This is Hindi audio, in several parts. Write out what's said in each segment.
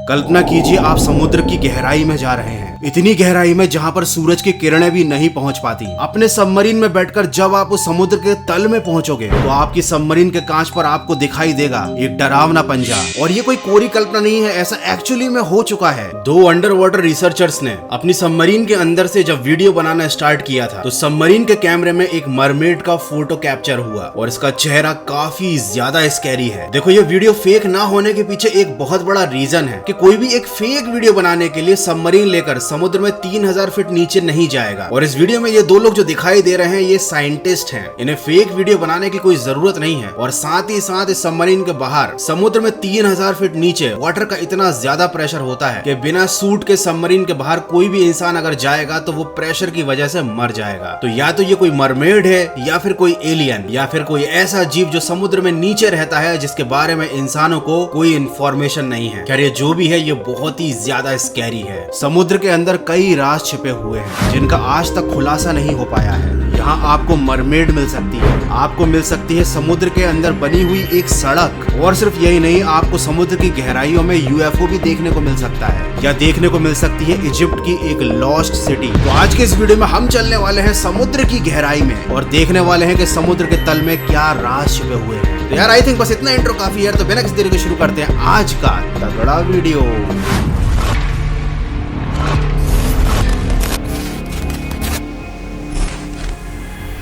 कल्पना कीजिए आप समुद्र की गहराई में जा रहे हैं, इतनी गहराई में जहां पर सूरज की किरणें भी नहीं पहुंच पाती। अपने सबमरीन में बैठकर जब आप उस समुद्र के तल में पहुंचोगे तो आपकी सबमरीन के कांच पर आपको दिखाई देगा एक डरावना पंजा। और ये कोई कोरी कल्पना नहीं है, ऐसा एक्चुअली में हो चुका है। दो अंडर वाटर रिसर्चर्स ने अपनी सबमरीन के अंदर से जब वीडियो बनाना स्टार्ट किया था तो सबमरीन के कैमरे में एक मरमेड का फोटो कैप्चर हुआ और इसका चेहरा काफी ज्यादा स्कैरी है। देखो, ये वीडियो फेक ना होने के पीछे एक बहुत बड़ा रीजन है कि कोई भी एक फेक वीडियो बनाने के लिए सबमरीन लेकर समुद्र में 3000 फीट नीचे नहीं जाएगा। और इस वीडियो में ये दो लोग जो दिखाई दे रहे हैं ये साइंटिस्ट हैं। इन्हें फेक वीडियो बनाने की कोई जरूरत नहीं है। और साथ ही साथ इस सबमरीन के बाहर समुद्र में 3000 फीट नीचे वाटर का इतना ज्यादा प्रेशर होता है कि बिना सूट के सबमरीन के बाहर कोई भी इंसान अगर जाएगा तो वो प्रेशर की वजह से मर जाएगा। तो या तो ये कोई मरमेड है या फिर कोई एलियन या फिर कोई ऐसा जीव जो समुद्र में नीचे रहता है जिसके बारे में इंसानों को कोई इंफॉर्मेशन नहीं है। खैर, ये जो भी है ये बहुत ही ज्यादा स्कैरी है। समुद्र के अंदर कई राज छिपे हुए हैं जिनका आज तक खुलासा नहीं हो पाया है। यहाँ आपको मरमेड मिल सकती है, आपको मिल सकती है समुद्र के अंदर बनी हुई एक सड़क, और सिर्फ यही नहीं, आपको समुद्र की गहराइयों में यूएफओ भी देखने को मिल सकता है, या देखने को मिल सकती है इजिप्ट की एक लॉस्ट सिटी। तो आज के इस वीडियो में हम चलने वाले हैं समुद्र की गहराई में और देखने वाले हैं कि समुद्र के तल में क्या राज छिपे हुए हैं। तो यार आई थिंक बस इतना इंट्रो काफी है। तो बिना किसी देरी के शुरू करते हैं आज का तगड़ा वीडियो।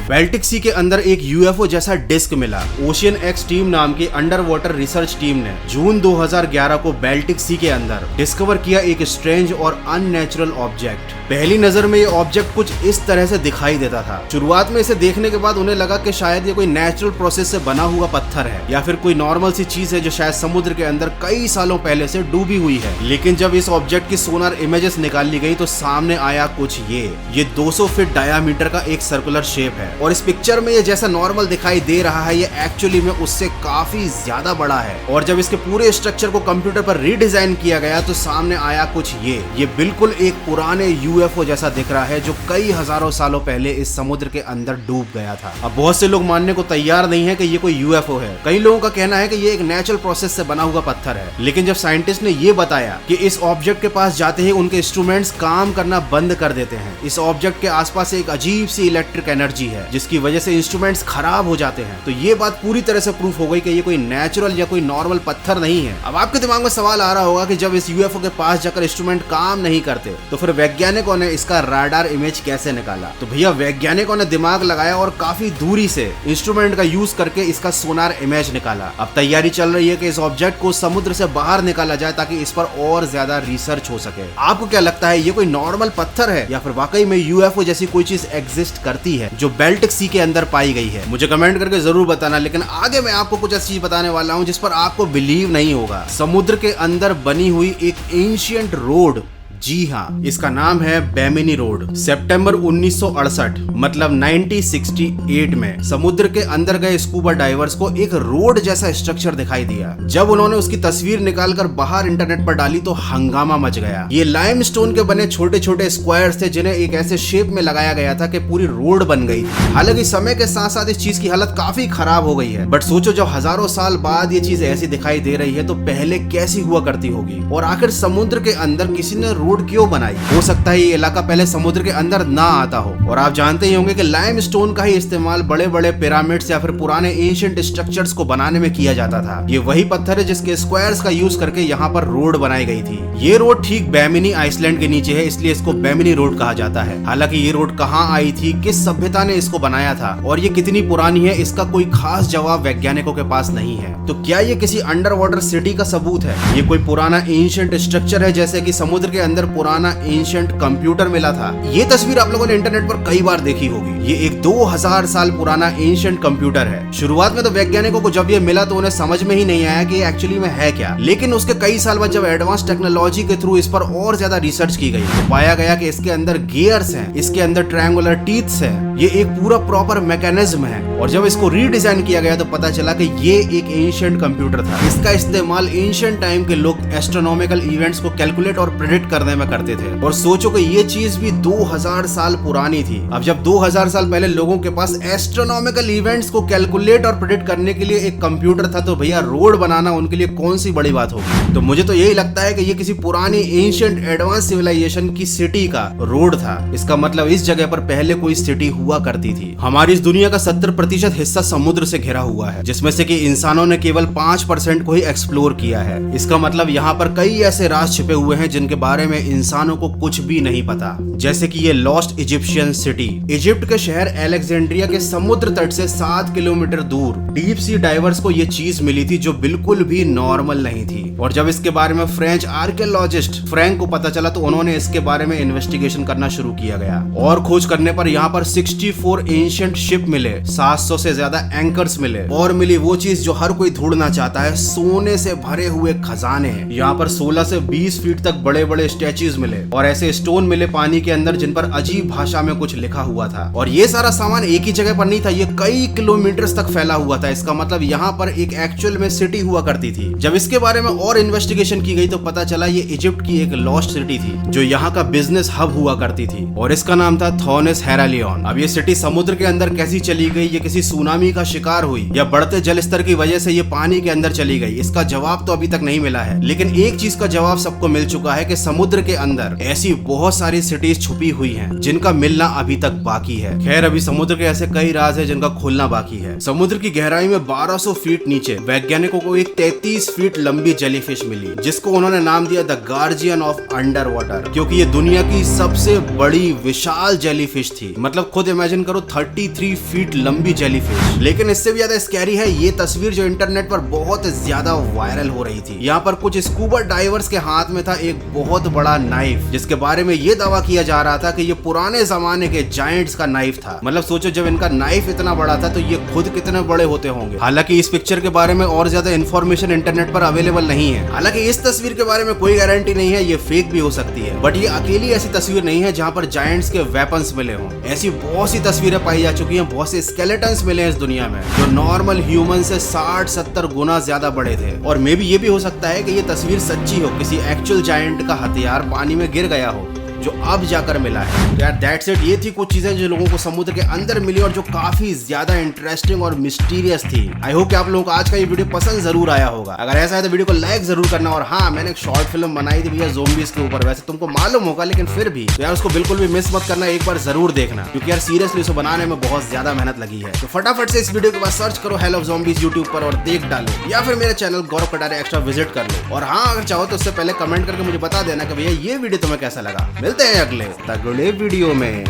बाल्टिक सी के अंदर एक यूएफओ जैसा डिस्क मिला। ओशियन एक्स टीम नाम की अंडर वाटर रिसर्च टीम ने जून 2011 को बाल्टिक सी के अंदर डिस्कवर किया एक स्ट्रेंज और अननेचुरल ऑब्जेक्ट। पहली नजर में ये ऑब्जेक्ट कुछ इस तरह से दिखाई देता था। शुरुआत में इसे देखने के बाद उन्हें लगा कि शायद ये कोई नेचुरल प्रोसेस से बना हुआ पत्थर है या फिर कोई नॉर्मल सी चीज है जो शायद समुद्र के अंदर कई सालों पहले से डूबी हुई है। लेकिन जब इस ऑब्जेक्ट की सोनार इमेजेस निकाल ली गई तो सामने आया कुछ ये 200 फीट डायामीटर का एक सर्कुलर शेप है। और इस पिक्चर में ये जैसा नॉर्मल दिखाई दे रहा है ये एक्चुअली में उससे काफी ज्यादा बड़ा है। और जब इसके पूरे स्ट्रक्चर को कंप्यूटर पर रीडिजाइन किया गया तो सामने आया कुछ ये बिल्कुल एक पुराने यूएफओ जैसा दिख रहा है जो कई हजारों सालों पहले इस समुद्र के अंदर डूब गया था। अब बहुत से लोग मानने को तैयार नहीं है कि ये कोई यूएफओ है। कई लोगों का कहना है कि ये एक नेचुरल प्रोसेस से बना हुआ पत्थर है। लेकिन जब साइंटिस्ट ने ये बताया कि इस ऑब्जेक्ट के पास जाते ही उनके इंस्ट्रूमेंट्स काम करना बंद कर देते हैं, इस ऑब्जेक्ट के आसपास एक अजीब सी इलेक्ट्रिक एनर्जी है जिसकी वजह से इंस्ट्रूमेंट्स खराब हो जाते हैं, तो ये बात पूरी तरह से प्रूफ हो गई कि ये कोई नेचुरल या कोई नॉर्मल पत्थर नहीं है। अब आपके दिमाग में सवाल आ रहा होगा कि जब इस यूएफओ के पास जाकर इंस्ट्रूमेंट काम नहीं करते तो फिर वैज्ञानिकों ने इसका राडार इमेज कैसे निकाला। तो भैया वैज्ञानिकों ने दिमाग लगाया और काफी दूरी से इंस्ट्रूमेंट का यूज करके इसका सोनार इमेज निकाला। अब तैयारी चल रही है कि इस ऑब्जेक्ट को समुद्र से बाहर निकाला जाए ताकि इस पर और ज्यादा रिसर्च हो सके। आपको क्या लगता है, ये कोई नॉर्मल पत्थर है या फिर वाकई में यूएफओ जैसी कोई चीज एग्जिस्ट करती है जो बाल्टिक सी के अंदर पाई गई है? मुझे कमेंट करके जरूर बताना। लेकिन आगे मैं आपको कुछ ऐसी चीज बताने वाला हूं जिस पर आपको बिलीव नहीं होगा। समुद्र के अंदर बनी हुई एक एंशिएंट रोड, जी हाँ, इसका नाम है बेमिनी रोड। सितंबर 1968 मतलब 1968 में समुद्र के अंदर गए स्कूबा डाइवर्स को एक रोड जैसा स्ट्रक्चर दिखाई दिया। जब उन्होंने उसकी तस्वीर निकालकर बाहर इंटरनेट पर डाली तो हंगामा मच गया। ये लाइमस्टोन के बने छोटे छोटे स्क्वायर्स थे जिन्हें एक ऐसे शेप में लगाया गया था कि पूरी रोड बन गई थी। हालांकि समय के साथ साथ इस चीज की हालत काफी खराब हो गई है, बट सोचो जब हजारों साल बाद ये चीज ऐसी दिखाई दे रही है तो पहले कैसी हुआ करती होगी। और आखिर समुद्र के अंदर किसी ने रोड क्यों बनाई? हो सकता है ये इलाका पहले समुद्र के अंदर ना आता हो। और आप जानते ही होंगे कि लाइमस्टोन का ही इस्तेमाल बड़े बड़े पिरामिड्स या फिर पुराने एंशिएंट स्ट्रक्चर्स को बनाने में किया जाता था। ये वही पत्थर है जिसके स्क्वायर्स का यूज करके यहाँ पर रोड बनाई गई थी। ये रोड ठीक बेमिनी आइसलैंड के नीचे है, इसलिए इसको बेमिनी रोड कहा जाता है। हालांकि ये रोड कहाँ आई थी, किस सभ्यता ने इसको बनाया था और ये कितनी पुरानी है, इसका कोई खास जवाब वैज्ञानिकों के पास नहीं है। तो क्या ये किसी अंडर वाटर सिटी का सबूत है? ये कोई पुराना एंशिएंट स्ट्रक्चर है जैसे कि समुद्र के अंदर पुराना एंशिएंट कंप्यूटर मिला था? ये तस्वीर आप लोगों ने इंटरनेट पर कई बार देखी होगी। ये एक 2000 साल पुराना एंशिएंट कंप्यूटर है। शुरुआत में तो वैज्ञानिकों को जब ये मिला तो उन्हें समझ में ही नहीं आया कि ये एक्चुअली में है क्या। लेकिन उसके कई साल बाद जब एडवांस टेक्नोलॉजी के थ्रू इस पर और ज्यादा रिसर्च की गई तो पाया गया कि इसके अंदर गियर्स हैं, इसके अंदर ट्रायंगुलर टीथ्स हैं। ये एक पूरा प्रॉपर मैकेनिज्म है और जब इसको रीडिजाइन किया गया तो पता चला कि ये एक एंशिएंट कंप्यूटर था। इसका इस्तेमाल एंशिएंट टाइम के लोग एस्ट्रोनॉमिकल इवेंट्स को कैलकुलेट और प्रेडिक्ट करने में करते थे। और सोचो कि ये चीज भी 2000 साल पुरानी थी। अब जब 2000 साल पहले लोगों के पास एस्ट्रोनॉमिकल इवेंट्स को कैलकुलेट और प्रेडिक्ट करने के लिए एक कंप्यूटर था, तो भैया रोड बनाना उनके लिए कौन सी बड़ी बात होगी। तो मुझे तो यही लगता है कि ये किसी पुरानी एंशिएंट एडवांस सिविलाइजेशन की सिटी का रोड था। इसका मतलब इस जगह पर पहले कोई सिटी हुआ करती थी। हमारी इस दुनिया का 70% हिस्सा समुद्र से घिरा हुआ है, जिसमें से कि इंसानों ने केवल 5% को ही एक्सप्लोर किया है। इसका मतलब यहाँ पर कई ऐसे राज छिपे हुए हैं जिनके बारे में इंसानों को कुछ भी नहीं पता। जैसे कि ये लॉस्ट इजिप्शियन सिटी। इजिप्ट के शहर अलेक्जेंड्रिया के समुद्र तट से 7 किलोमीटर दूर डीप सी डाइवर्स को ये चीज मिली थी जो बिल्कुल भी नॉर्मल नहीं थी। और जब इसके बारे में फ्रेंच आर्कियोलॉजिस्ट फ्रैंक को पता चला तो उन्होंने इसके बारे में इन्वेस्टिगेशन करना शुरू किया गया। और खोज करने पर यहाँ पर 64 एंशिएंट शिप मिले, 700 से ज्यादा एंकर्स मिले, और मिली वो चीज जो हर कोई ढूंढना चाहता है, सोने से भरे हुए खजाने। यहाँ पर 16 से 20 फीट तक बड़े बड़े स्टैच्यूज मिले और ऐसे स्टोन मिले पानी के अंदर जिन पर अजीब भाषा में कुछ लिखा हुआ था। और ये सारा सामान एक ही जगह पर नहीं था, ये कई किलोमीटर तक फैला हुआ था। इसका मतलब यहाँ पर एक एक्चुअल में सिटी हुआ करती थी। जब इसके बारे में और इन्वेस्टिगेशन की गई तो पता चला ये इजिप्ट की एक लॉस्ट सिटी थी जो यहाँ का बिजनेस हब हुआ करती थी, और इसका नाम था थोनेस हेरालियन। अब ये सिटी समुद्र के अंदर कैसी चली गई, ये किसी सुनामी का शिकार हुई या बढ़ते जल स्तर की वजह से ये पानी के अंदर चली गई, इसका जवाब तो अभी तक नहीं मिला है। लेकिन एक चीज का जवाब सबको मिल चुका है कि समुद्र के अंदर ऐसी बहुत सारी सिटीज छुपी हुई हैं जिनका मिलना अभी तक बाकी है। खैर, अभी समुद्र के ऐसे कई राज है जिनका खुलना बाकी है। समुद्र की गहराई में 1200 फीट नीचे वैज्ञानिकों को एक 33 फीट लंबी जेलीफिश मिली, जिसको उन्होंने नाम दिया the guardian of under water, क्योंकि ये दुनिया की सबसे बड़ी विशाल जेलीफिश थी। मतलब खुद इमेजिन करो, 33 फीट लंबी जेलीफिश। लेकिन इससे भी ज्यादा स्कैरी है ये तस्वीर जो इंटरनेट पर बहुत ज्यादा वायरल हो रही थी। यहाँ पर कुछ स्कूबा डाइवर्स के हाथ में था एक बहुत बड़ा नाइफ, जिसके बारे में ये दावा किया जा रहा था कि ये पुराने जमाने के जायंट्स का नाइफ था। मतलब सोचो, जब इनका नाइफ इतना बड़ा था तो ये खुद कितने बड़े होते होंगे। हालांकि इस पिक्चर के बारे में और ज्यादा इन्फॉर्मेशन इंटरनेट पर अवेलेबल नहीं है। हालांकि इस तस्वीर के बारे में कोई गारंटी नहीं है, ये फेक भी हो सकती है। बट ये अकेली ऐसी तस्वीर नहीं है जहाँ पर जायंट्स के वेपन्स मिले हों। ऐसी बहुत सी तस्वीरें पाई जा चुकी हैं, बहुत से स्केलेटन्स मिले हैं इस दुनिया में जो नॉर्मल ह्यूमन से 60-70 गुना ज्यादा बड़े थे। और मे बी ये भी हो सकता है कि ये तस्वीर सच्ची हो, किसी एक्चुअल जायंट का हथियार पानी में गिर गया हो जो अब जाकर मिला है। यार दैट्स इट, ये थी कुछ चीजें जो लोगों को समुद्र के अंदर मिली और जो काफी ज्यादा इंटरेस्टिंग और मिस्टीरियस थी। आई होप कि आप लोगों को आज का ये वीडियो पसंद जरूर आया होगा। अगर ऐसा है तो वीडियो को लाइक जरूर करना। और हाँ, मैंने एक शॉर्ट फिल्म बनाई थी भैया ज़ोंबीज़ के ऊपर, वैसे तुमको मालूम होगा लेकिन फिर भी तो यार उसको बिल्कुल भी मिस मत करना, एक बार जरूर देखना, क्योंकि यार सीरियसली उसको बनाने में बहुत ज्यादा मेहनत लगी है। तो फटाफट से इस वीडियो के बाद सर्च करो हेल ऑफ ज़ोंबीज़ यूट्यूब पर और देख डालो, या फिर मेरे चैनल गौरव कटारे एक्स्ट्रा विजिट कर लो। और हाँ, अगर चाहो तो उससे पहले कमेंट करके मुझे बता देना कि भैया ये वीडियो तुम्हें कैसा लगा। मिलते हैं अगले वीडियो में।